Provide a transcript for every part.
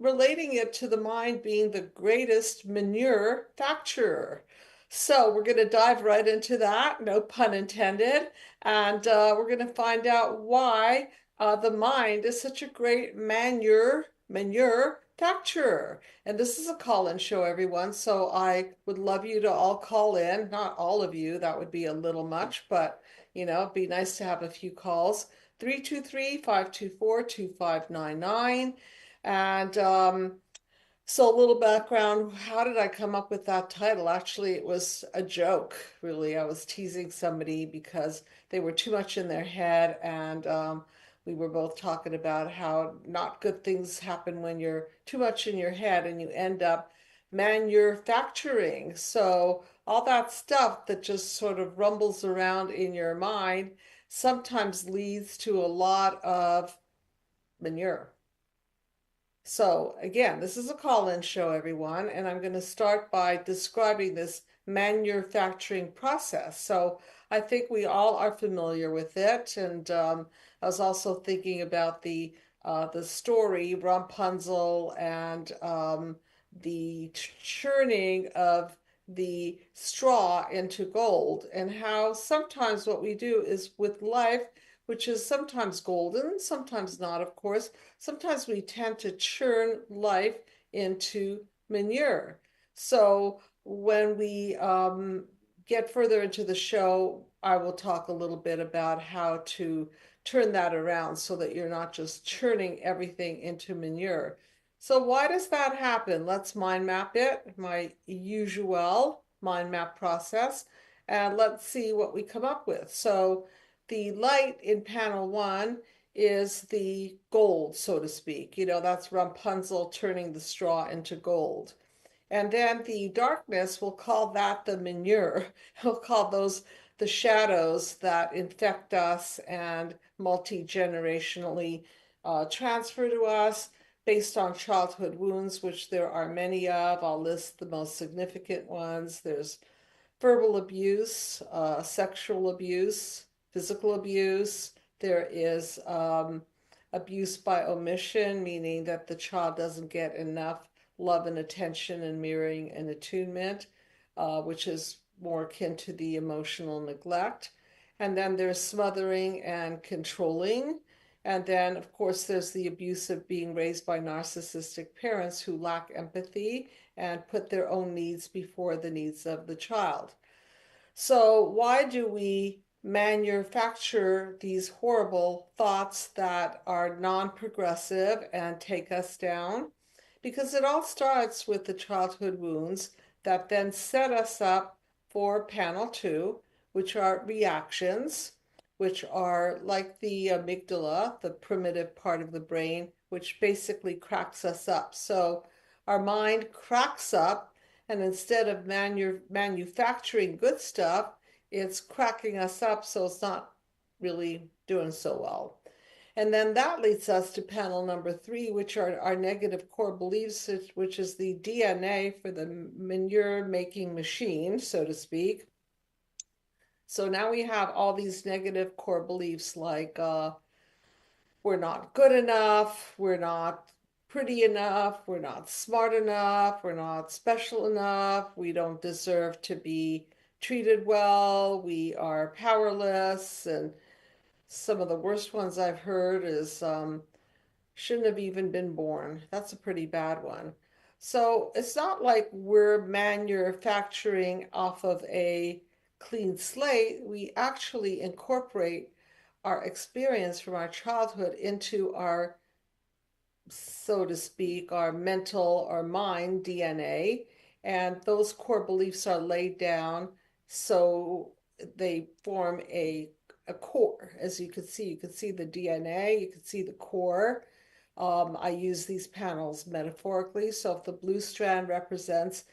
relating it to the mind being the greatest manure-facturer. So we're going to dive right into that, no pun intended, and we're going to find out why the mind is such a great manure-facturer. And this is a call-in show, everyone, so I would love you to all call in. Not all of you, that would be a little much, but it'd be nice to have a few calls. 323-524-2599. And so a little background, how did I come up with that title? Actually, it was a joke, really. I was teasing somebody because they were too much in their head, and we were both talking about how not good things happen when you're too much in your head and you end up manufacturing. So all that stuff that just sort of rumbles around in your mind sometimes leads to a lot of manure. So again, this is a call-in show, everyone, and I'm going to start by describing this manufacturing process. So I think we all are familiar with it, and I was also thinking about the story Rapunzel and the churning of the straw into gold, and how sometimes what we do is with life, which is sometimes golden, sometimes not, of course. Sometimes we tend to churn life into manure. So when we get further into the show, I will talk a little bit about how to turn that around so that you're not just churning everything into manure. So why does that happen? Let's mind map it, my usual mind map process, and let's see what we come up with. So the light in panel one is the gold, so to speak. That's Rapunzel turning the straw into gold. And then the darkness, we'll call that the manure. We'll call those the shadows that infect us and multi-generationally transfer to us based on childhood wounds, which there are many of. I'll list the most significant ones. There's verbal abuse, sexual abuse, physical abuse. There is abuse by omission, meaning that the child doesn't get enough love and attention and mirroring and attunement, which is more akin to the emotional neglect. And then there's smothering and controlling. And then, of course, there's the abuse of being raised by narcissistic parents who lack empathy and put their own needs before the needs of the child. So why do we manufacture these horrible thoughts that are non-progressive and take us down? Because it all starts with the childhood wounds that then set us up for panel two, which are reactions, which are like the amygdala, the primitive part of the brain, which basically cracks us up. So our mind cracks up, and instead of manufacturing good stuff, it's cracking us up, so it's not really doing so well. And then that leads us to panel number three, which are our negative core beliefs, which is the DNA for the manure making machine, so to speak. So now we have all these negative core beliefs like we're not good enough, we're not pretty enough, we're not smart enough, we're not special enough, we don't deserve to be treated well, we are powerless, and some of the worst ones I've heard is shouldn't have even been born. That's a pretty bad one. So it's not like we're manufacturing off of a clean slate. We actually incorporate our experience from our childhood into our, so to speak, our mental or mind DNA. And those core beliefs are laid down so they form a core. As you can see the DNA, you can see the core. I use these panels metaphorically. So if the blue strand represents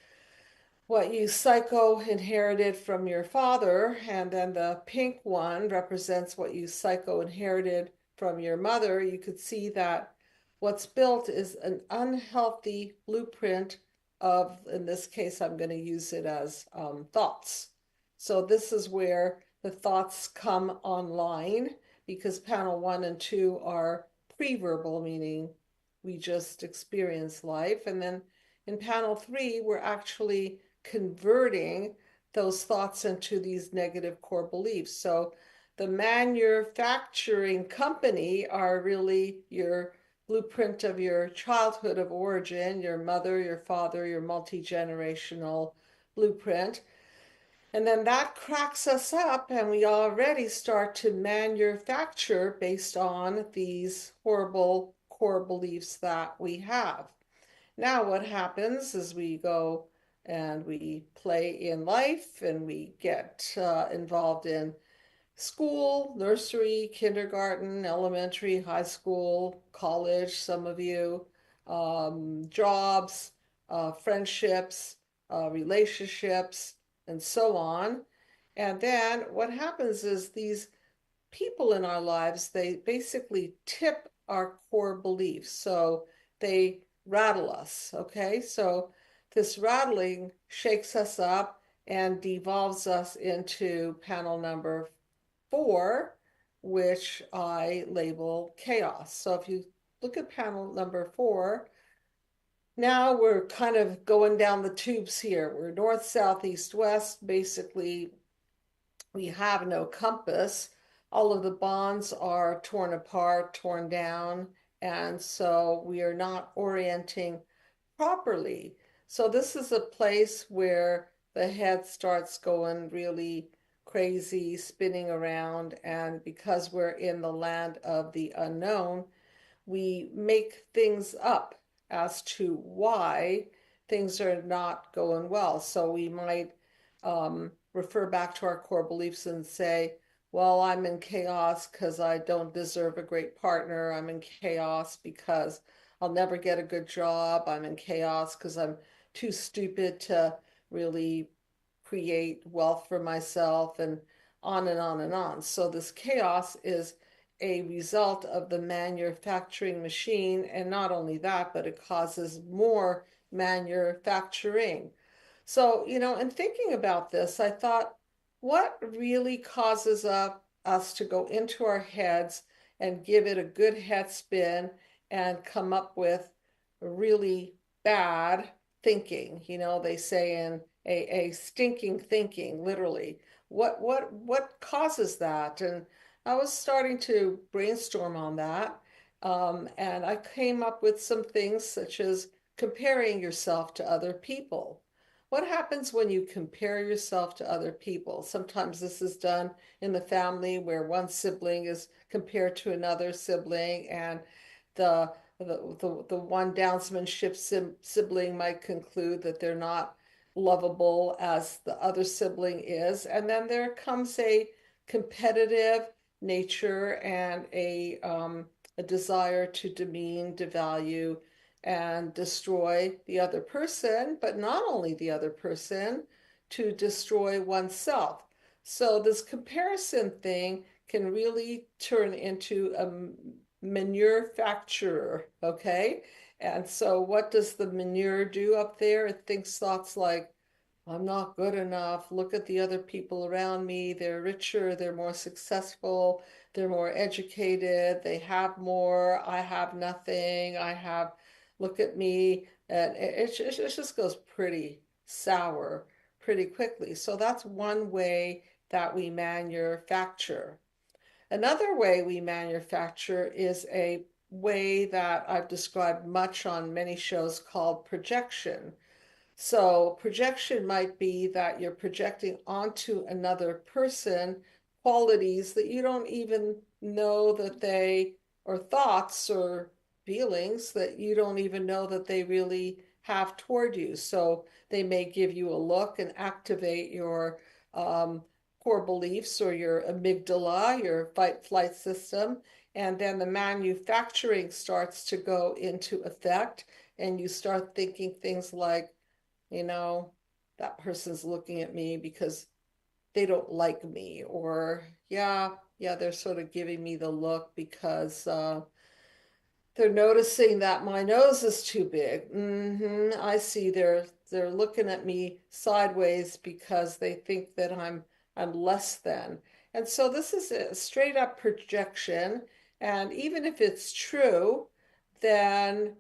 what you psycho inherited from your father, and then the pink one represents what you psycho inherited from your mother, you could see that what's built is an unhealthy blueprint of, in this case, I'm going to use it as thoughts. So this is where the thoughts come online because panel one and two are pre-verbal, meaning we just experience life. And then in panel 3, we're actually converting those thoughts into these negative core beliefs. So the manufacturing company are really your blueprint of your childhood of origin, your mother, your father, your multi-generational blueprint. And then that cracks us up, and we already start to manufacture based on these horrible core beliefs that we have. Now, what happens is we go and we play in life and we get involved in school, nursery, kindergarten, elementary, high school, college, some of you, jobs, friendships, relationships, and so on. And then what happens is these people in our lives, they basically tip our core beliefs. So they rattle us, okay? So this rattling shakes us up and devolves us into panel number 4, which I label chaos. So if you look at panel number 4, now we're kind of going down the tubes here. We're north, south, east, west. Basically, we have no compass. All of the bonds are torn apart, torn down, and so we are not orienting properly. So this is a place where the head starts going really crazy, spinning around, and because we're in the land of the unknown, we make things up as to why things are not going well. So we might refer back to our core beliefs and say, well, I'm in chaos because I don't deserve a great partner. I'm in chaos because I'll never get a good job. I'm in chaos because I'm too stupid to really create wealth for myself, and on and on and on. So this chaos is a result of the manufacturing machine. And not only that, but it causes more manufacturing. So, in thinking about this, I thought, what really causes us to go into our heads and give it a good head spin and come up with really bad thinking? They say in a stinking thinking, literally. What causes that? And I was starting to brainstorm on that. And I came up with some things such as comparing yourself to other people. What happens when you compare yourself to other people? Sometimes this is done in the family where one sibling is compared to another sibling, and the the one downsmanship sibling might conclude that they're not lovable as the other sibling is. And then there comes a competitive nature and a desire to demean, devalue, and destroy the other person, but not only the other person, to destroy oneself. So this comparison thing can really turn into a manure-facturer, okay? And so what does the manure do up there? It thinks thoughts like, I'm not good enough. Look at the other people around me. They're richer, they're more successful, they're more educated, they have more. I have nothing. Look at me. And it just goes pretty sour pretty quickly. So that's one way that we manufacture. Another way we manufacture is a way that I've described much on many shows called projection. So projection might be that you're projecting onto another person qualities that you don't even know that they, or thoughts or feelings that you don't even know that they really have toward you. So they may give you a look and activate your core beliefs or your amygdala, your fight flight system. And then the manufacturing starts to go into effect, and you start thinking things like, you know, that person's looking at me because they don't like me, or yeah, they're sort of giving me the look because they're noticing that my nose is too big. I see they're looking at me sideways because they think that I'm less than. And so this is a straight up projection. And even if it's true, then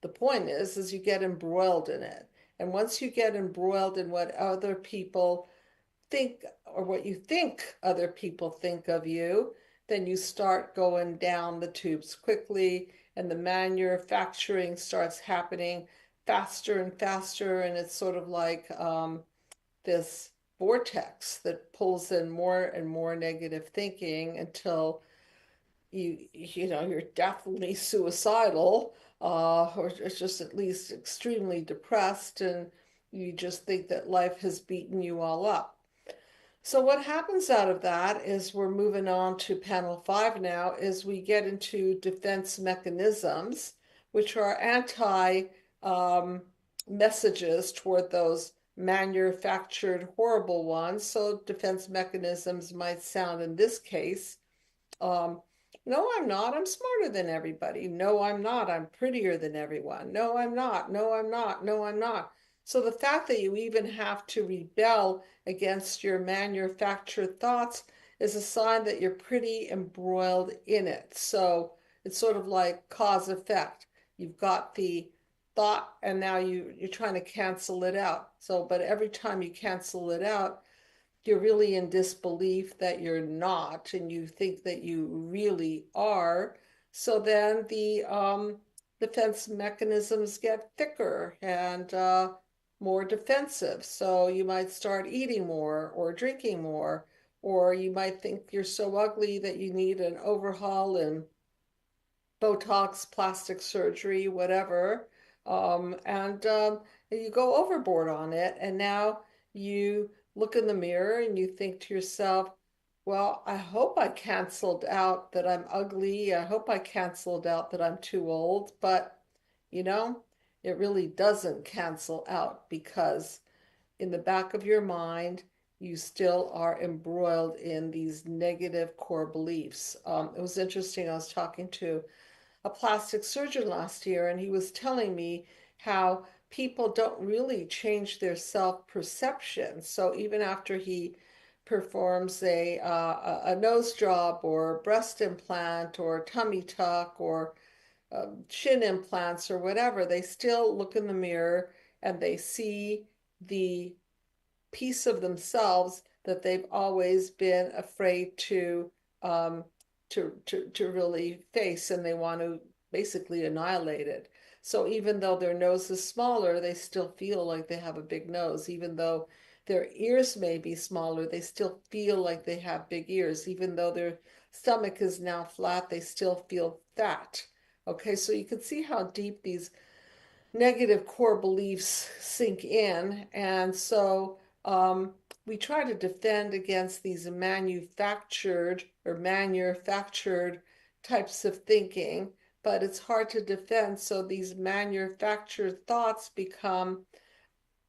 the point is you get embroiled in it. And once you get embroiled in what other people think or what you think other people think of you, then you start going down the tubes quickly, and the manufacturing starts happening faster and faster. And it's sort of like this vortex that pulls in more and more negative thinking until you're definitely suicidal, or it's just at least extremely depressed, and you just think that life has beaten you all up. So what happens out of that is we're moving on to panel 5 now, is we get into defense mechanisms, which are anti messages toward those manufactured horrible ones. So defense mechanisms might sound in this case, um, no, I'm not. I'm smarter than everybody. No, I'm not. I'm prettier than everyone. No, I'm not. No, I'm not. No, I'm not. So the fact that you even have to rebel against your manufactured thoughts is a sign that you're pretty embroiled in it. So it's sort of like cause effect. You've got the thought, and now you're trying to cancel it out. So, but every time you cancel it out, you're really in disbelief that you're not, and you think that you really are. So then the defense mechanisms get thicker and more defensive. So you might start eating more or drinking more, or you might think you're so ugly that you need an overhaul and Botox, plastic surgery, whatever. And you go overboard on it. And now you look in the mirror and you think to yourself, well, I hope I canceled out that I'm ugly. I hope I canceled out that I'm too old. But, you know, it really doesn't cancel out, because in the back of your mind, you still are embroiled in these negative core beliefs. It was interesting. I was talking to a plastic surgeon last year, and he was telling me how people don't really change their self-perception. So even after he performs a nose job or breast implant or tummy tuck or chin implants or whatever, they still look in the mirror and they see the piece of themselves that they've always been afraid um, to really face, and they want to basically annihilate it. So even though their nose is smaller, they still feel like they have a big nose. Even though their ears may be smaller, they still feel like they have big ears. Even though their stomach is now flat, they still feel fat. Okay, so you can see how deep these negative core beliefs sink in. And so we try to defend against these manufactured types of thinking, but it's hard to defend. So these manufactured thoughts become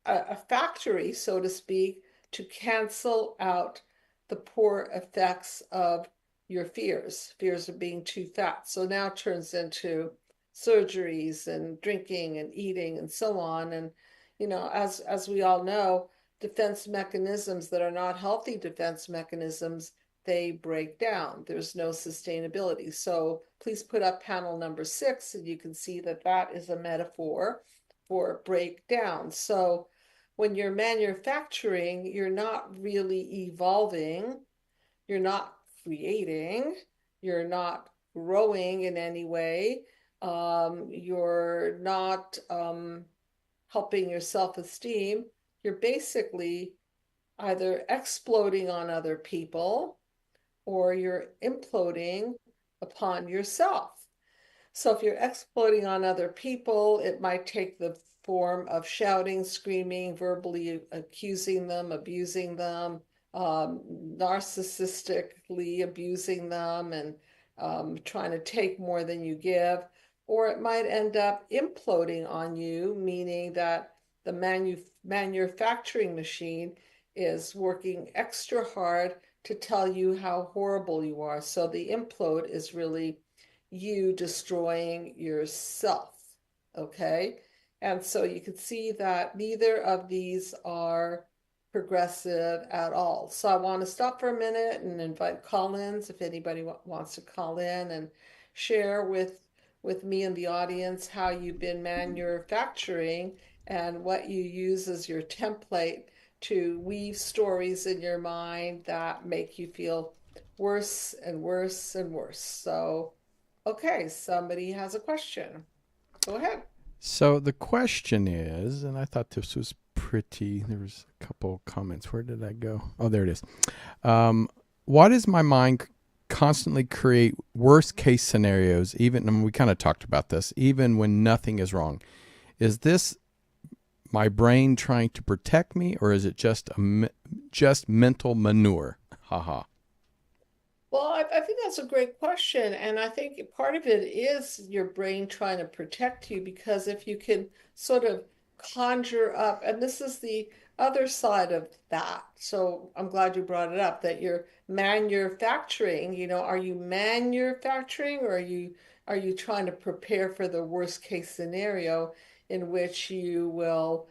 a factory, so to speak, to cancel out the poor effects of your fears of being too fat. So now it turns into surgeries and drinking and eating and so on. And as we all know, defense mechanisms that are not healthy defense mechanisms, they break down. There's no sustainability. So please put up panel number 6, and you can see that that is a metaphor for breakdown. So when you're manufacturing, you're not really evolving, you're not creating, you're not growing in any way, you're not helping your self-esteem. You're basically either exploding on other people or you're imploding upon yourself. So if you're exploding on other people, it might take the form of shouting, screaming, verbally accusing them, abusing them, narcissistically abusing them, and trying to take more than you give. Or it might end up imploding on you, meaning that the manufacturing machine is working extra hard to tell you how horrible you are. So the implode is really you destroying yourself. Okay. And so you can see that neither of these are progressive at all. So I want to stop for a minute and invite call-ins if anybody wants to call in and share with me and the audience how you've been manufacturing and what you use as your template to weave stories in your mind that make you feel worse and worse and worse. So, okay, somebody has a question. Go ahead. So the question is, and I thought this was pretty, there was a couple comments. Where did I go? Oh, there it is. Why does my mind constantly create worst case scenarios, even, and we kind of talked about this, even when nothing is wrong? Is this my brain trying to protect me, or is it just mental manure? Haha. Well, I think that's a great question. And I think part of it is your brain trying to protect you because if you can sort of conjure up, and this is the other side of that. So I'm glad you brought it up that you're manufacturing, are you manufacturing or are you trying to prepare for the worst case scenario in which you will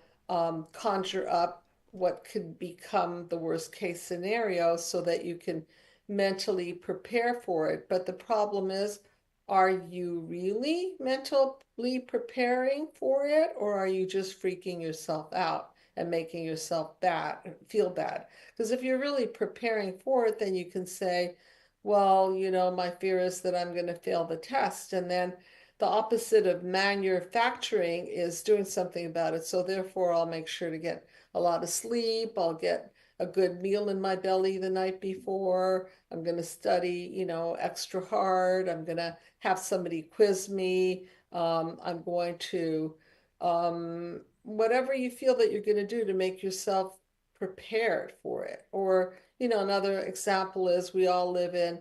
conjure up what could become the worst case scenario so that you can mentally prepare for it. But the problem is, are you really mentally preparing for it, or are you just freaking yourself out and making yourself feel bad? Because if you're really preparing for it, then you can say, well, my fear is that I'm going to fail the test. And then the opposite of manufacturing is doing something about it. So therefore, I'll make sure to get a lot of sleep. I'll get a good meal in my belly the night before. I'm going to study, extra hard. I'm going to have somebody quiz me. I'm going to, whatever you feel that you're going to do to make yourself prepared for it. Or, another example is we all live in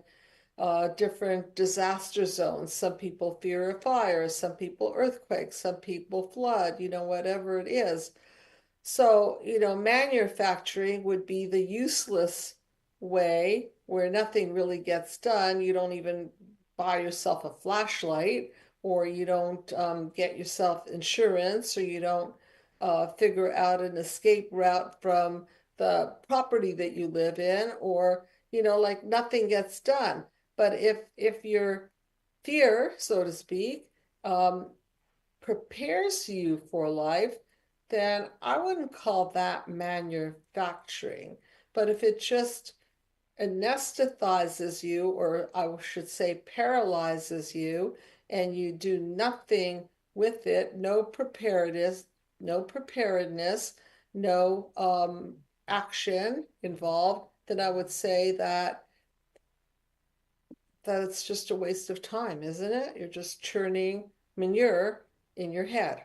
different disaster zones. Some people fear a fire, some people earthquakes, some people flood, whatever it is. So, manufacturing would be the useless way where nothing really gets done. You don't even buy yourself a flashlight, or you don't get yourself insurance, or you don't figure out an escape route from the property that you live in, or, like nothing gets done. But if your fear, so to speak, um, prepares you for life, then I wouldn't call that manufacturing. But if it just anesthetizes you, or I should say paralyzes you, and you do nothing with it, no preparedness, no action involved, then I would say that it's just a waste of time, isn't it? You're just churning manure in your head.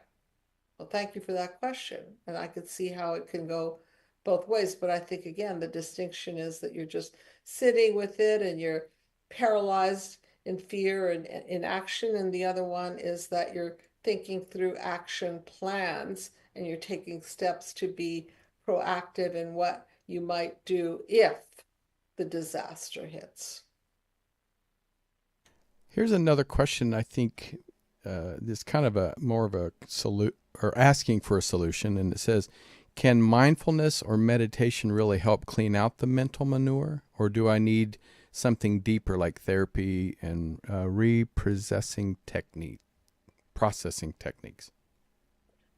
Well, thank you for that question. And I could see how it can go both ways. But I think, again, the distinction is that you're just sitting with it and you're paralyzed in fear and inaction. And the other one is that you're thinking through action plans and you're taking steps to be proactive in what you might do if the disaster hits. Here's another question. I think this kind of a more of a or asking for a solution, and it says, can mindfulness or meditation really help clean out the mental manure, or do I need something deeper like therapy and processing techniques?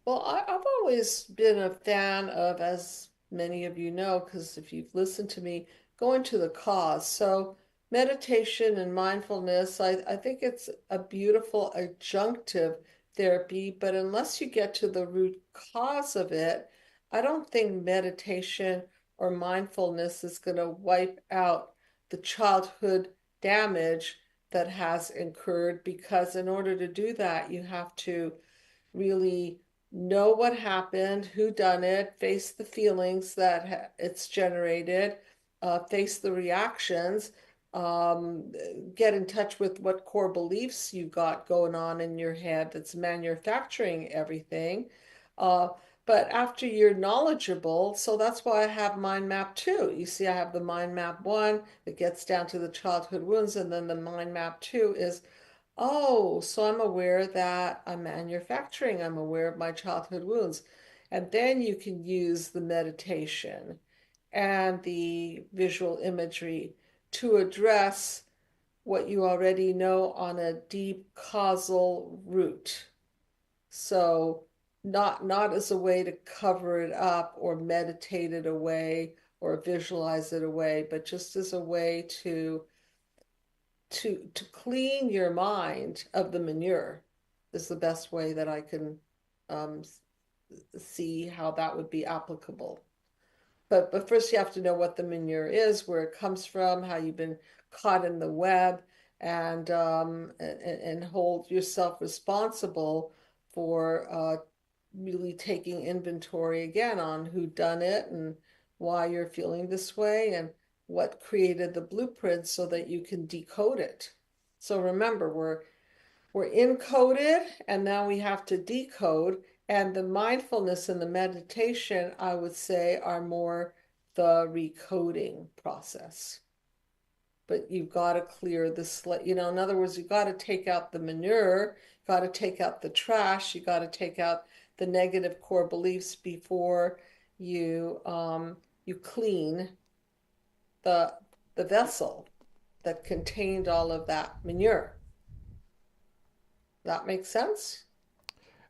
Well, I've always been a fan of, as many of you know, because if you've listened to me, going to the cause. So, meditation and mindfulness, I think it's a beautiful adjunctive therapy, but unless you get to the root cause of it, I don't think meditation or mindfulness is going to wipe out the childhood damage that has incurred, because in order to do that, you have to really know what happened, who done it, face the feelings that it's generated, face the reactions, um, get in touch with what core beliefs you've got going on in your head that's manufacturing everything. Uh, but after you're knowledgeable, so that's why I have Mind Map 2. You see, I have the Mind Map 1 that gets down to the childhood wounds, and then the Mind Map 2 is, oh, so I'm aware that I'm manufacturing. I'm aware of my childhood wounds. And then you can use the meditation and the visual imagery to address what you already know on a deep causal root. So not as a way to cover it up or meditate it away or visualize it away, but just as a way to clean your mind of the manure is the best way that I can um, see how that would be applicable. But first you have to know what the manure is, where it comes from, how you've been caught in the web, and hold yourself responsible for really taking inventory again on who done it and why you're feeling this way and what created the blueprint so that you can decode it. So remember, we're encoded and now we have to decode. And the mindfulness and the meditation, I would say, are more the recoding process. But you've got to clear the slate. In other words, you've got to take out the manure, got to take out the trash, you got to take out the negative core beliefs before you clean the the vessel that contained all of that manure. That makes sense?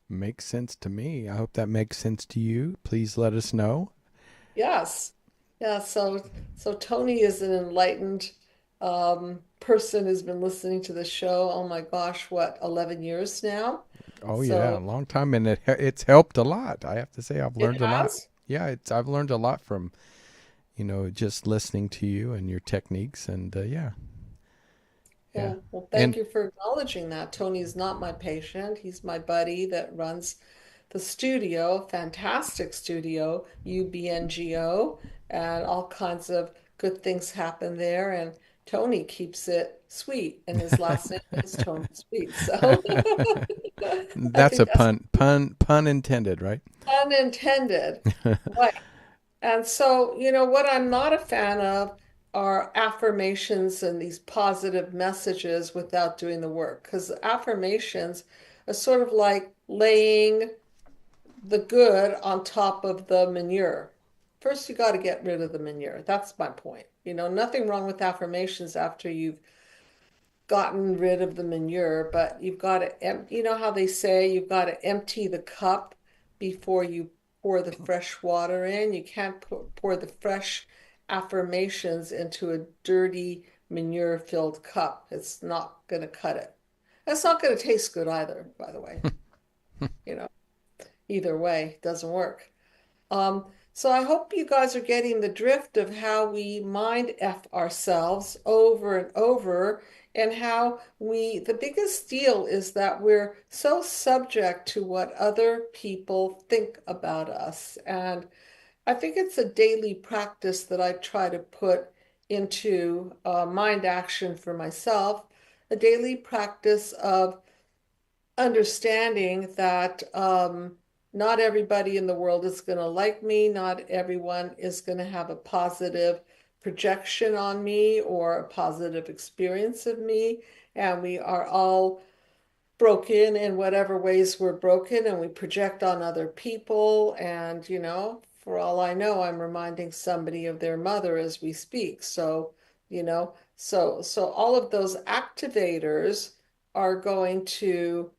Makes sense to me. I hope that makes sense to you. Please let us know. Yes. Yeah, so Tony is an enlightened person who's been listening to the show. Oh my gosh, what, 11 years now? Oh yeah, a So long time, and it's helped a lot. I have to say, I've it learned a lot. has. Yeah, it's I've learned a lot from just listening to you and your techniques, and yeah, yeah, Well, thank and you for acknowledging that. Tony's not my patient. He's my buddy that runs the studio, fantastic studio, UBNGO, and all kinds of good things happen there. And Tony keeps it sweet, and his last name is Tony Sweet. So I that's think a that's pun intended, right? unintended. Right. And so, what I'm not a fan of are affirmations and these positive messages without doing the work. Because affirmations are sort of like laying the good on top of the manure. First, you got to get rid of the manure. That's my point. Nothing wrong with affirmations after you've gotten rid of the manure, but you've got to, how they say you've got to empty the cup before you pour the fresh water in. You can't pour the fresh affirmations into a dirty manure-filled cup. It's not going to cut it. It's not going to taste good either, by the way. You know, Either way, it doesn't work. So I hope you guys are getting the drift of how we mind F ourselves over and over, and how the biggest deal is that we're so subject to what other people think about us. And I think it's a daily practice that I try to put into mind action for myself, a daily practice of understanding that not everybody in the world is going to like me. Not everyone is going to have a positive projection on me or a positive experience of me. And we are all broken in whatever ways we're broken, and we project on other people. And, for all I know, I'm reminding somebody of their mother as we speak. So all of those activators are going to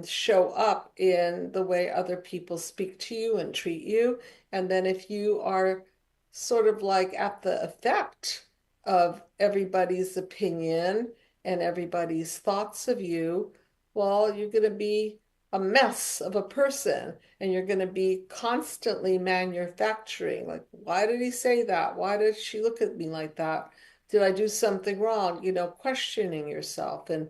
show up in the way other people speak to you and treat you. And then if you are sort of like at the effect of everybody's opinion and everybody's thoughts of you, well, you're going to be a mess of a person, and you're going to be constantly manufacturing. Like, why did he say that? Why did she look at me like that? Did I do something wrong? Questioning yourself. And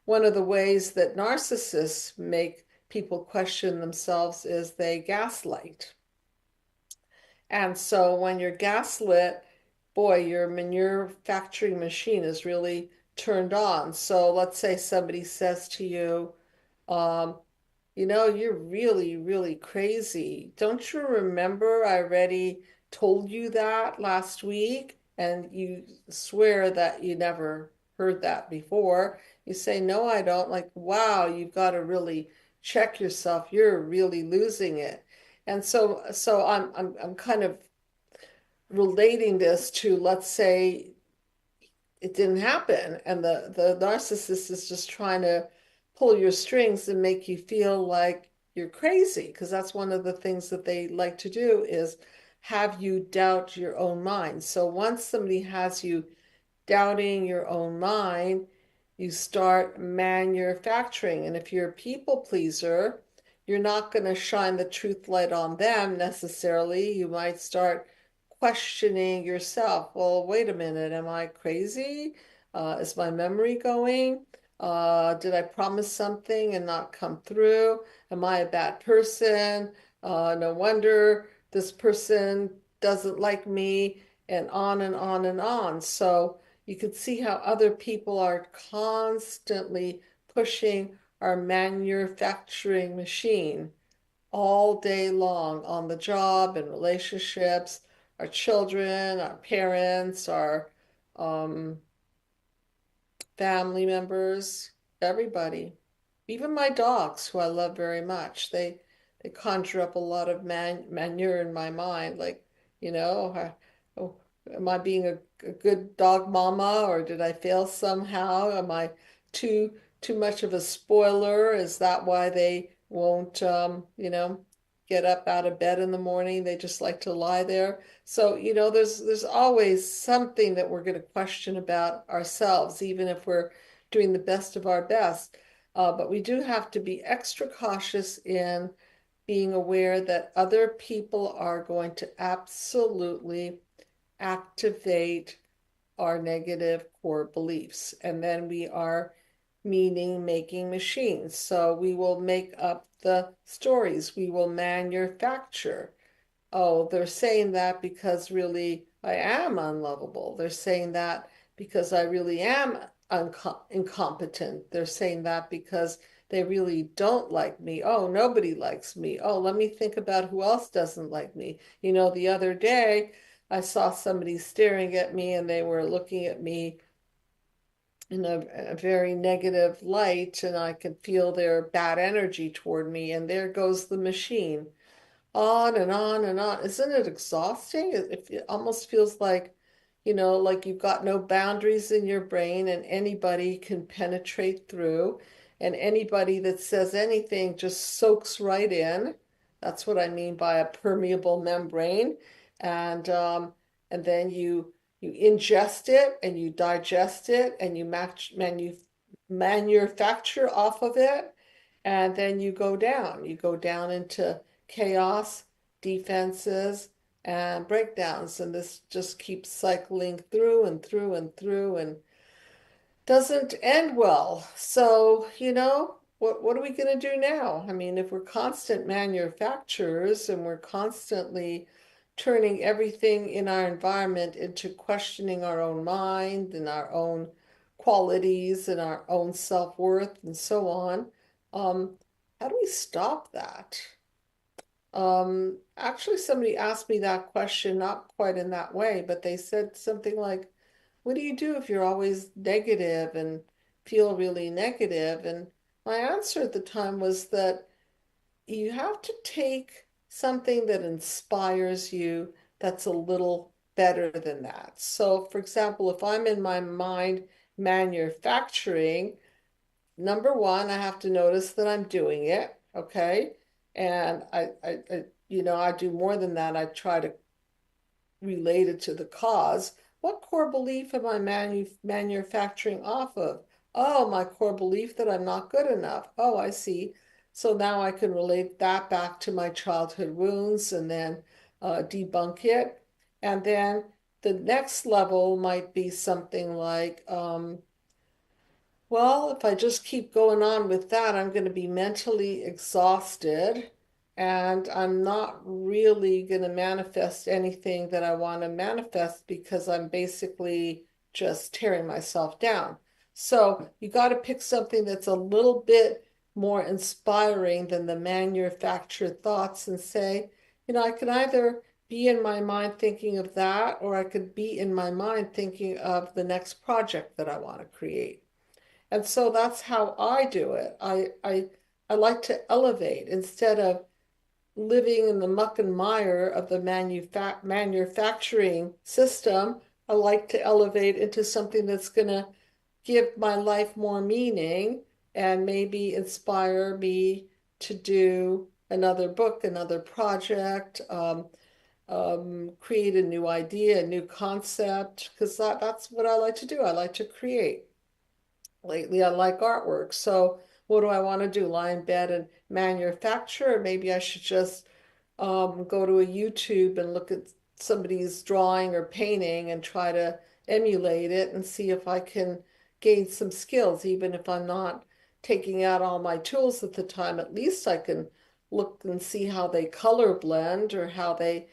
one of the ways that narcissists make people question themselves is they gaslight. And so when you're gaslit, boy, your manufacturing machine is really turned on. So let's say somebody says to you, um, you're really, really crazy. Don't you remember I already told you that last week? And you swear that you never heard that before. You say, no, I don't. Like, wow, you've got to really check yourself. You're really losing it. And so I'm kind of relating this to, let's say, it didn't happen. And the narcissist is just trying to pull your strings and make you feel like you're crazy, because that's one of the things that they like to do is have you doubt your own mind. So once somebody has you doubting your own mind, you start manufacturing. And if you're a people pleaser, you're not going to shine the truth light on them necessarily. You might start questioning yourself. Well, wait a minute, am I crazy? Is my memory going? Did I promise something and not come through? Am I a bad person? No wonder this person doesn't like me, and on and on and on. So you can see how other people are constantly pushing our manufacturing machine all day long on the job and relationships, our children, our parents, our um, family members, everybody. Even my dogs, who I love very much, they conjure up a lot of manure in my mind, like, oh, am I being a good dog mama, or did I fail somehow? Am I too too much of a spoiler? Is that why they won't get up out of bed in the morning? They just like to lie there. So, there's always something that we're going to question about ourselves, even if we're doing the best of our best. But we do have to be extra cautious in being aware that other people are going to absolutely activate our negative core beliefs. And then we are meaning making machines. So we will make up the stories, we will manufacture. Oh, they're saying that because really I am unlovable. They're saying that because I really am incompetent. They're saying that because they really don't like me. Oh, nobody likes me. Oh, let me think about who else doesn't like me. The other day I saw somebody staring at me, and they were looking at me in a very negative light, and I could feel their bad energy toward me. And there goes the machine, on and on and on. Isn't it exhausting? It almost feels like, like you've got no boundaries in your brain, and anybody can penetrate through, and anybody that says anything just soaks right in. That's what I mean by a permeable membrane. And then you ingest it and you digest it and you manufacture off of it, and then you go down. You go down into chaos, defenses, and breakdowns. And this just keeps cycling through and through and through and doesn't end well. So, what are we going to do now? I mean, if we're constant manufacturers and we're constantly turning everything in our environment into questioning our own mind and our own qualities and our own self-worth and so on, how do we stop that? Actually, somebody asked me that question, not quite in that way, but they said something like, what do you do if you're always negative and feel really negative? And my answer at the time was that you have to take something that inspires you that's a little better than that. So, for example, if I'm in my mind manufacturing, number one, I have to notice that I'm doing it, okay? And I do more than that. I try to relate it to the cause. What core belief am I manufacturing off of? Oh, my core belief that I'm not good enough. Oh, I see. So now I can relate that back to my childhood wounds and then debunk it. And then the next level might be something like, well, if I just keep going on with that, I'm going to be mentally exhausted, and I'm not really going to manifest anything that I want to manifest because I'm basically just tearing myself down. So you got to pick something that's a little bit more inspiring than the manufactured thoughts and say, I could either be in my mind thinking of that, or I could be in my mind thinking of the next project that I want to create. And so that's how I do it. I like to elevate instead of living in the muck and mire of the manufacturing system. I like to elevate into something that's going to give my life more meaning and maybe inspire me to do another book, another project, create a new idea, a new concept, because that's what I like to do. I like to create. Lately, I like artwork. So, what do I want to do? Lie in bed and manufacture? Or maybe I should just go to a YouTube and look at somebody's drawing or painting and try to emulate it and see if I can gain some skills, even if I'm not taking out all my tools at the time. At least I can look and see how they color blend or how they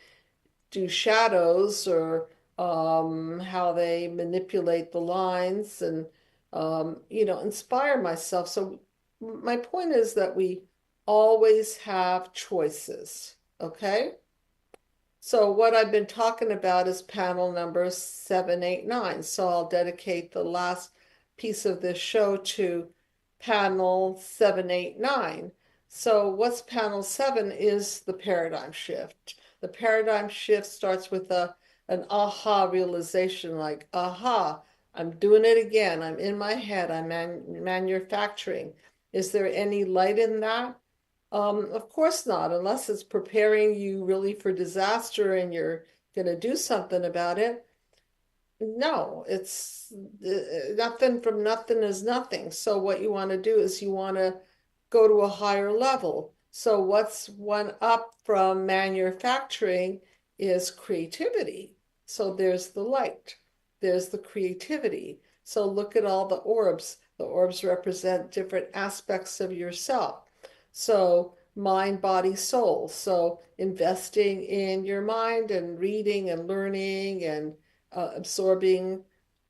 do shadows or how they manipulate the lines and inspire myself. So my point is that we always have choices, okay? So what I've been talking about is panel number 789. So I'll dedicate the last piece of this show to panel 789. So what's panel 7 is the paradigm shift. The paradigm shift starts with an aha realization, like, aha, I'm doing it again. I'm in my head. I'm manufacturing. Is there any light in that? Of course not, unless it's preparing you really for disaster and you're going to do something about it. No, it's nothing from nothing is nothing. So what you want to do is you want to go to a higher level. So what's one up from manufacturing is creativity. So there's the light, there's the creativity. So look at all the orbs. The orbs represent different aspects of yourself. So mind, body, soul. So investing in your mind and reading and learning and absorbing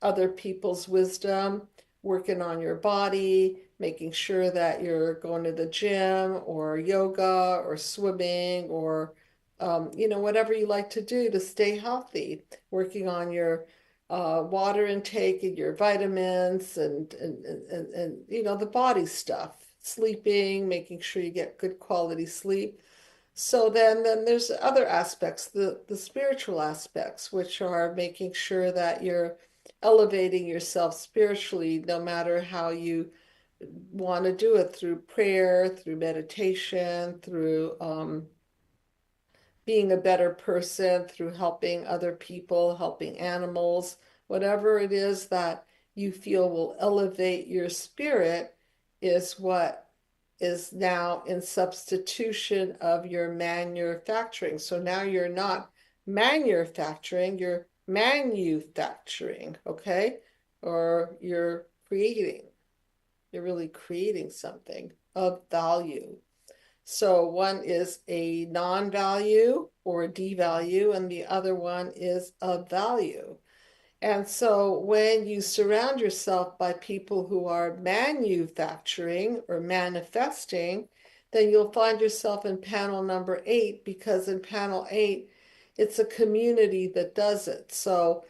other people's wisdom, working on your body, making sure that you're going to the gym or yoga or swimming or whatever you like to do to stay healthy, working on your water intake and your vitamins and the body stuff, sleeping, making sure you get good quality sleep. So then there's other aspects, the spiritual aspects, which are making sure that you're elevating yourself spiritually, no matter how you want to do it, through prayer, through meditation, through being a better person, through helping other people, helping animals, whatever it is that you feel will elevate your spirit is what is now in substitution of your manufacturing. So now you're not manufacturing, you're manufacturing, okay? Or you're creating. You're really creating something of value. So one is a non-value or a D-value, and the other one is a value. And so when you surround yourself by people who are manufacturing or manifesting, then you'll find yourself in panel number 8, because in panel 8, it's a community that does it. So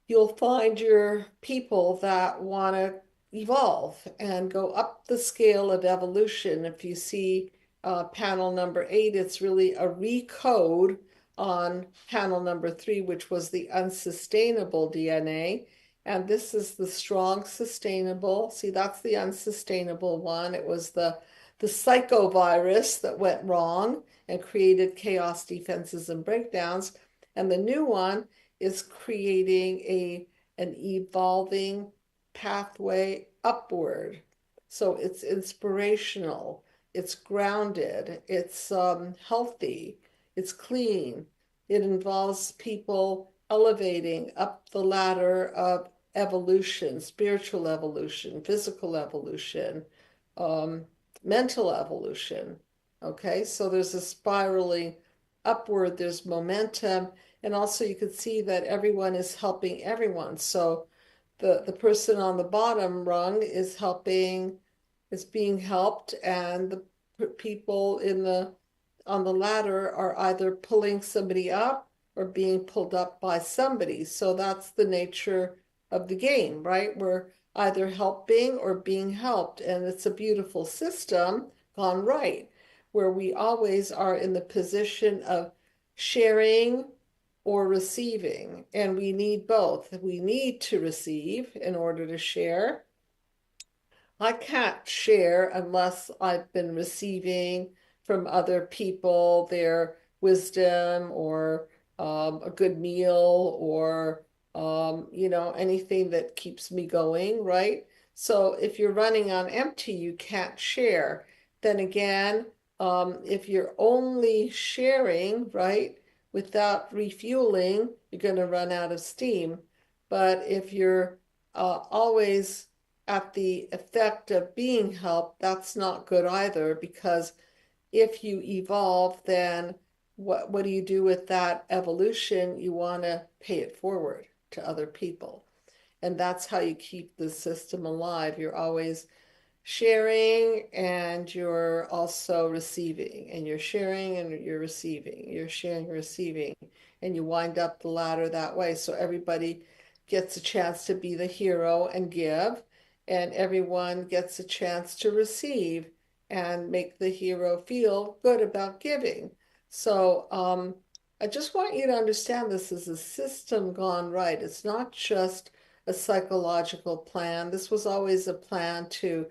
you'll find your people that want to evolve and go up the scale of evolution. If you see panel number 8, it's really a recode on panel number 3, which was the unsustainable DNA. And this is the strong, sustainable. See, that's the unsustainable one. It was the psychovirus that went wrong and created chaos, defenses, and breakdowns. And the new one is creating an evolving pathway upward. So it's inspirational, it's grounded, it's healthy, it's clean. It involves people elevating up the ladder of evolution, spiritual evolution, physical evolution, um, mental evolution. Okay, so there's a spiraling upward, there's momentum, and also you could see that everyone is helping everyone. So the person on the bottom rung is helping, is being helped, and the people in the on the ladder are either pulling somebody up or being pulled up by somebody. So that's the nature of the game, right? We're either helping or being helped, and it's a beautiful system gone right, where we always are in the position of sharing or receiving, and we need both. We need to receive in order to share. I can't share unless I've been receiving from other people their wisdom or a good meal or anything that keeps me going, right? So if you're running on empty, you can't share. Then again, if you're only sharing, right, without refueling, you're going to run out of steam. But if you're always at the effect of being helped, that's not good either, because if you evolve, then what do you do with that evolution? You want to pay it forward to other people. And that's how you keep the system alive. You're always sharing and you're also receiving, and you're sharing and you're receiving, you're sharing and receiving, and you wind up the ladder that way. So everybody gets a chance to be the hero and give, and everyone gets a chance to receive and make the hero feel good about giving. So I just want you to understand this is a system gone right. It's not just a psychological plan. This was always a plan to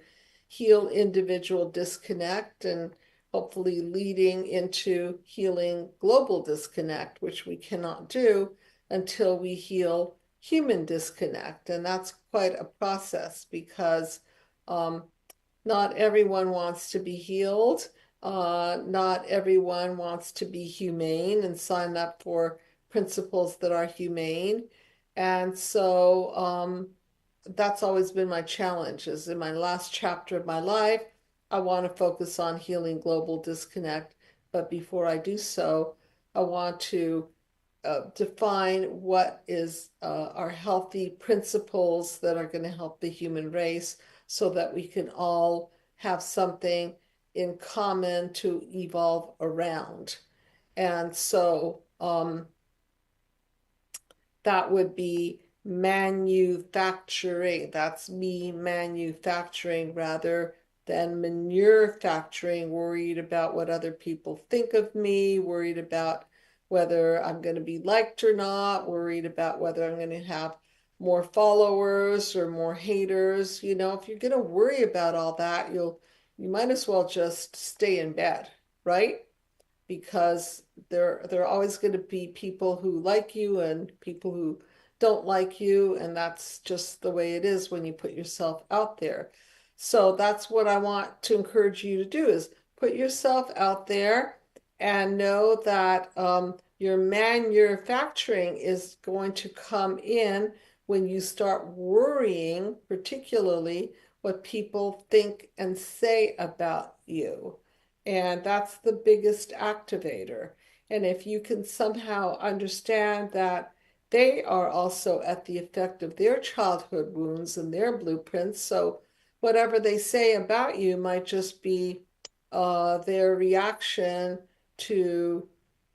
heal individual disconnect and hopefully leading into healing global disconnect, which we cannot do until we heal human disconnect. And that's quite a process because um, not everyone wants to be healed. Not everyone wants to be humane and sign up for principles that are humane. And so that's always been my challenge is in my last chapter of my life, I want to focus on healing global disconnect. But before I do so, I want to define what is our healthy principles that are going to help the human race so that we can all have something in common to evolve around. And so that would be manufacturing. That's me manufacturing rather than manure-facturing, worried about what other people think of me, worried about whether I'm going to be liked or not, worried about whether I'm going to have more followers or more haters. If you're going to worry about all that, you might as well just stay in bed, right? Because there are always going to be people who like you and people who don't like you, and that's just the way it is when you put yourself out there. So that's what I want to encourage you to do is put yourself out there and know that your manufacturing is going to come in when you start worrying, particularly what people think and say about you. And that's the biggest activator. And if you can somehow understand that they are also at the effect of their childhood wounds and their blueprints, so whatever they say about you might just be their reaction to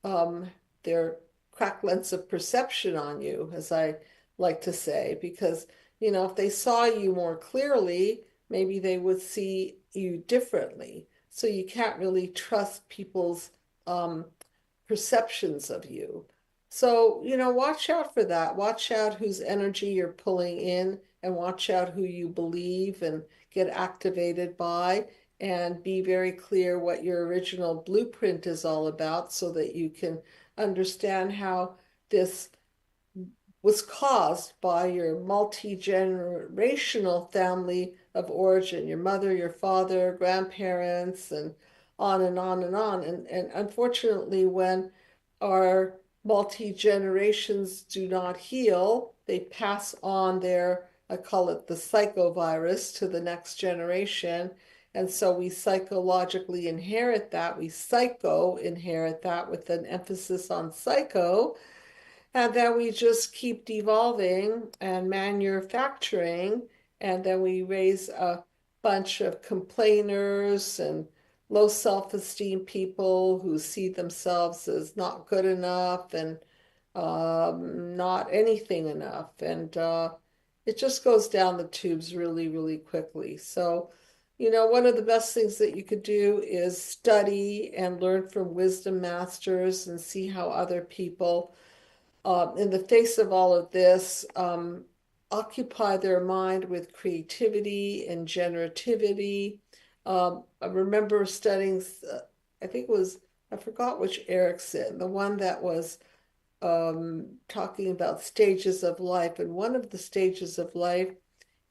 um, their cracklings of perception on you, as I like to say, because if they saw you more clearly, maybe they would see you differently. So you can't really trust people's um, perceptions of you. So, watch out for that. Watch out whose energy you're pulling in and watch out who you believe and get activated by, and be very clear what your original blueprint is all about so that you can understand how this was caused by your multi-generational family of origin, your mother, your father, grandparents, and on and on and on. And unfortunately, when our multi-generations do not heal, they pass on their, I call it the psychovirus, to the next generation. And so we psychologically inherit that. We psycho inherit that with an emphasis on psycho. And then we just keep devolving and manufacturing, and then we raise a bunch of complainers and low self-esteem people who see themselves as not good enough and not anything enough. And it just goes down the tubes really, really quickly. So, one of the best things that you could do is study and learn from wisdom masters and see how other people in the face of all of this, occupy their mind with creativity and generativity. I remember studying, I think it was, I forgot which Erickson, the one that was talking about stages of life. And one of the stages of life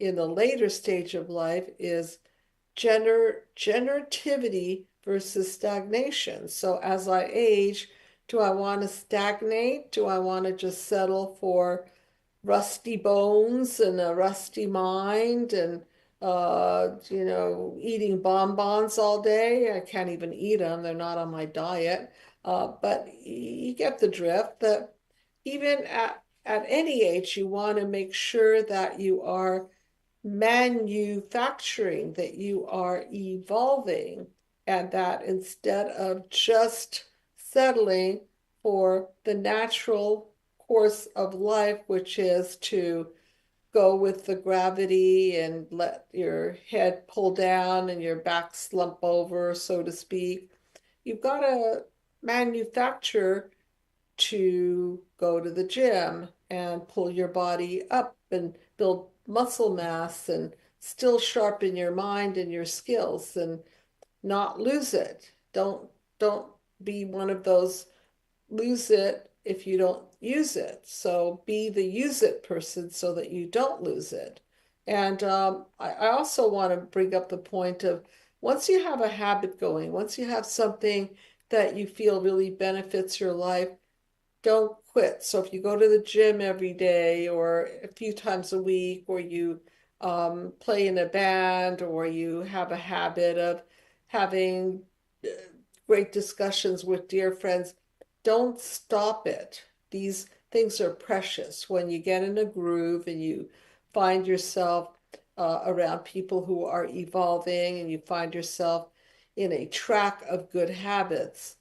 in the later stage of life is generativity versus stagnation. So as I age, do I want to stagnate? Do I want to just settle for rusty bones and a rusty mind and eating bonbons all day? I can't even eat them. They're not on my diet. But you get the drift that even at any age, you want to make sure that you are manufacturing, that you are evolving, and that instead of just settling for the natural course of life, which is to go with the gravity and let your head pull down and your back slump over, so to speak, you've got to manufacture to go to the gym and pull your body up and build muscle mass and still sharpen your mind and your skills and not lose it. Don't be one of those lose it if you don't use it. So be the use it person so that you don't lose it. And I also want to bring up the point of once you have a habit going, once you have something that you feel really benefits your life, don't quit. So if you go to the gym every day or a few times a week, or you play in a band, or you have a habit of having great discussions with dear friends, don't stop it. These things are precious. When you get in a groove and you find yourself around people who are evolving and you find yourself in a track of good habits,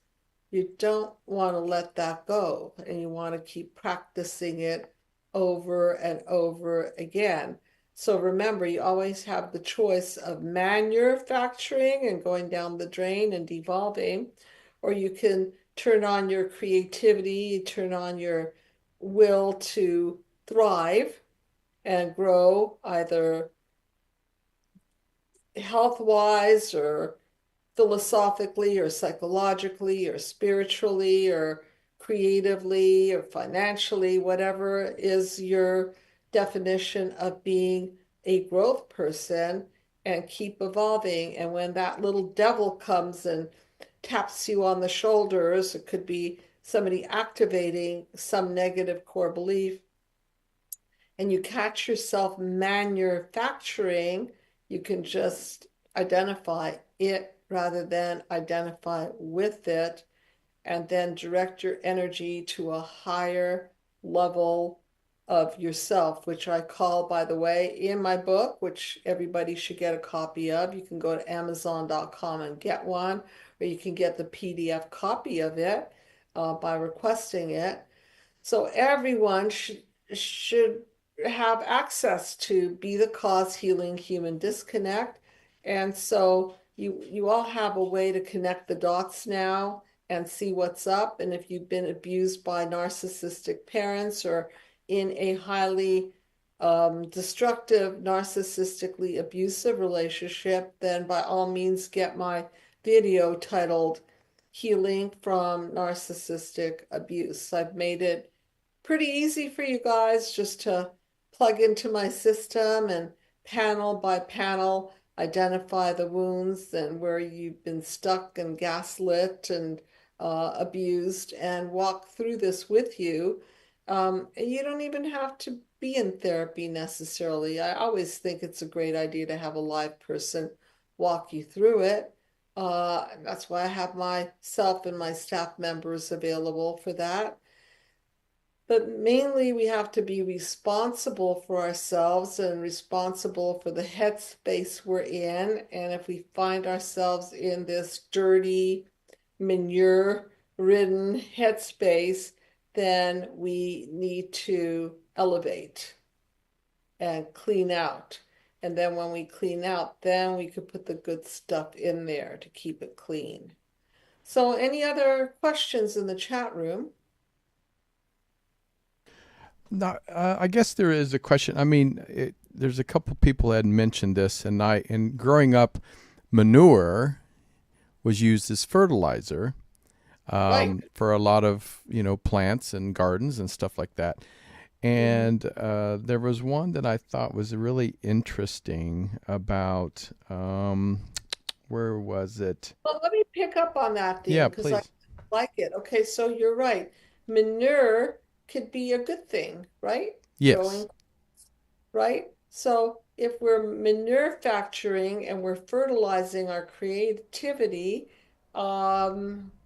you don't want to let that go, and you want to keep practicing it over and over again. So remember, you always have the choice of manufacturing and going down the drain and devolving, or you can turn on your creativity, turn on your will to thrive and grow either health-wise or philosophically or psychologically or spiritually or creatively or financially, whatever is your definition of being a growth person, and keep evolving. And when that little devil comes and taps you on the shoulders, it could be somebody activating some negative core belief, and you catch yourself manufacturing, you can just identify it rather than identify with it, and then direct your energy to a higher level of yourself, which I call, by the way, in my book, which everybody should get a copy of. You can go to Amazon.com and get one, or you can get the PDF copy of it by requesting it. So everyone should have access to Be the Cause Healing Human Disconnect. And so you all have a way to connect the dots now and see what's up. And if you've been abused by narcissistic parents or in a highly destructive, narcissistically abusive relationship, then by all means get my video titled Healing from Narcissistic Abuse. I've made it pretty easy for you guys just to plug into my system and panel by panel identify the wounds and where you've been stuck and gaslit and abused, and walk through this with you. And you don't even have to be in therapy necessarily. I always think it's a great idea to have a live person walk you through it. That's why I have myself and my staff members available for that. But mainly, we have to be responsible for ourselves and responsible for the headspace we're in. And if we find ourselves in this dirty, manure-ridden headspace, then we need to elevate and clean out. And then when we clean out, then we could put the good stuff in there to keep it clean. So any other questions in the chat room? not, I guess there is a question. I mean, there's a couple people that had mentioned this, and growing up, manure was used as fertilizer Right. for a lot of plants and gardens and stuff like that. Mhm. And there was one that I thought was really interesting about where was it? Well, let me pick up on that, Dean, Yeah, because I please. like it. Okay, so you're right. Manure could be a good thing, right? Yes. Growing, right? So if we're manure-facturing and we're fertilizing our creativity,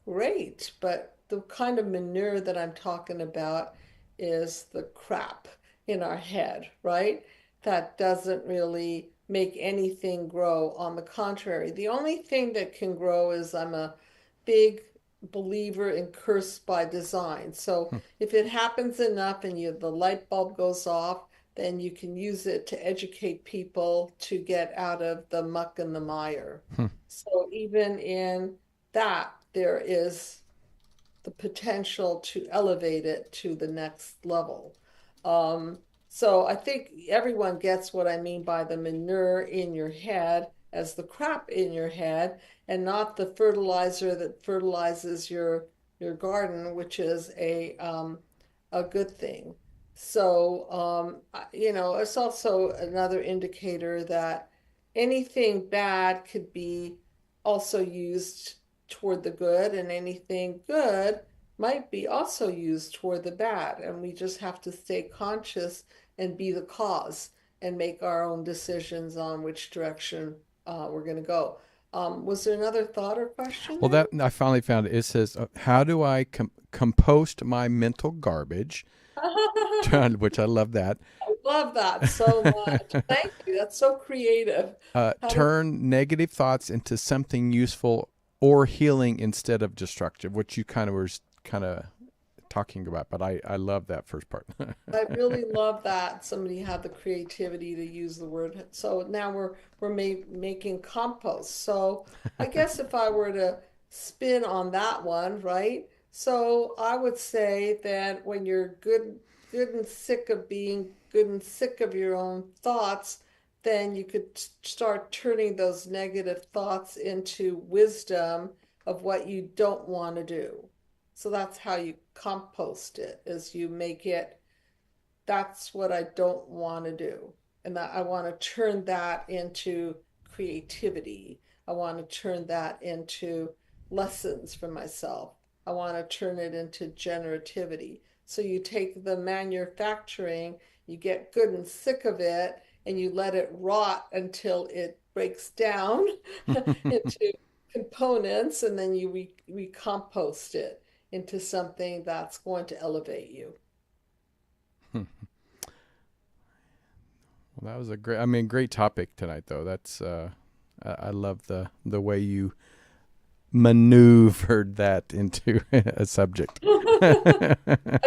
great. But the kind of manure that I'm talking about is the crap in our head, right? That doesn't really make anything grow. On the contrary, the only thing that can grow is I'm a big believer in curse by design. So Hmm, if it happens enough and the light bulb goes off, then you can use it to educate people to get out of the muck and the mire. hmm. So even in that, there is the potential to elevate it to the next level. Um, so I think everyone gets what I mean by the manure in your head as the crap in your head, and not the fertilizer that fertilizes your garden, which is a good thing. So it's also another indicator that anything bad could be also used toward the good, and anything good might be also used toward the bad. And we just have to stay conscious and be the cause and make our own decisions on which direction we're going to go. Was there another thought or question Well, there? that I finally found it. It says, "How do I compost my mental garbage?" Which I love that. I love that so much. Thank you. That's so creative. How do Turn negative thoughts into something useful or healing instead of destructive, which you kind of were kind of talking about. But I love that first part. I really love that somebody had the creativity to use the word. So now we're making compost. So I guess if I were to spin on that one, right? So I would say that when you're good and sick of being good and sick of your own thoughts, then you could start turning those negative thoughts into wisdom of what you don't want to do. So that's how you compost it, is you make it, that's what I don't want to do. And that I want to turn that into creativity. I want to turn that into lessons for myself. I want to turn it into generativity. So you take the manufacturing, you get good and sick of it, and you let it rot until it breaks down into components, and then you recompost it into something that's going to elevate you. Well, that was a great. I mean, great topic tonight, though. That's I love the way you maneuvered that into a subject. I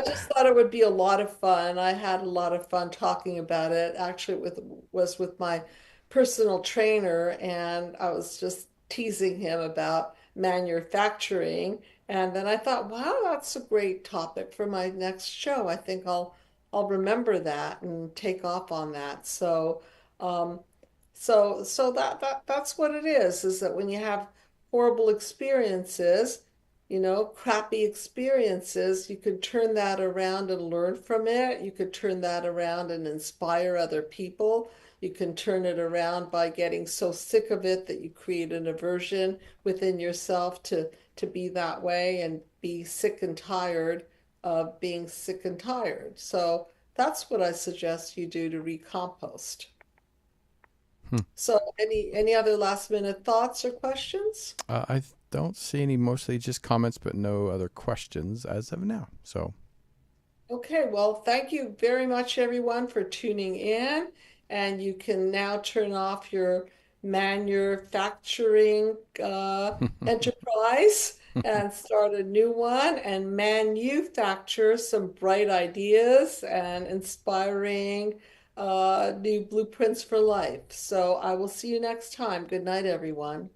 just thought it would be a lot of fun. I had a lot of fun talking about it. Actually, was with my personal trainer, and I was just teasing him about manufacturing. And then I thought, wow, that's a great topic for my next show. I think I'll remember that and take off on that. Um, so that's what it is that when you have horrible experiences, crappy experiences, you could turn that around and learn from it. You could turn that around and inspire other people. You can turn it around by getting so sick of it that you create an aversion within yourself to be that way, and be sick and tired of being sick and tired. So that's what I suggest you do to recompost. Hmm. So any other last minute thoughts or questions? I don't see any. Mostly just comments, but no other questions as of now. So Okay, well, thank you very much, everyone, for tuning in. And you can now turn off your manufacturing enterprise and start a new one and manufacture some bright ideas and inspiring new blueprints for life. So I will see you next time. Good night, everyone.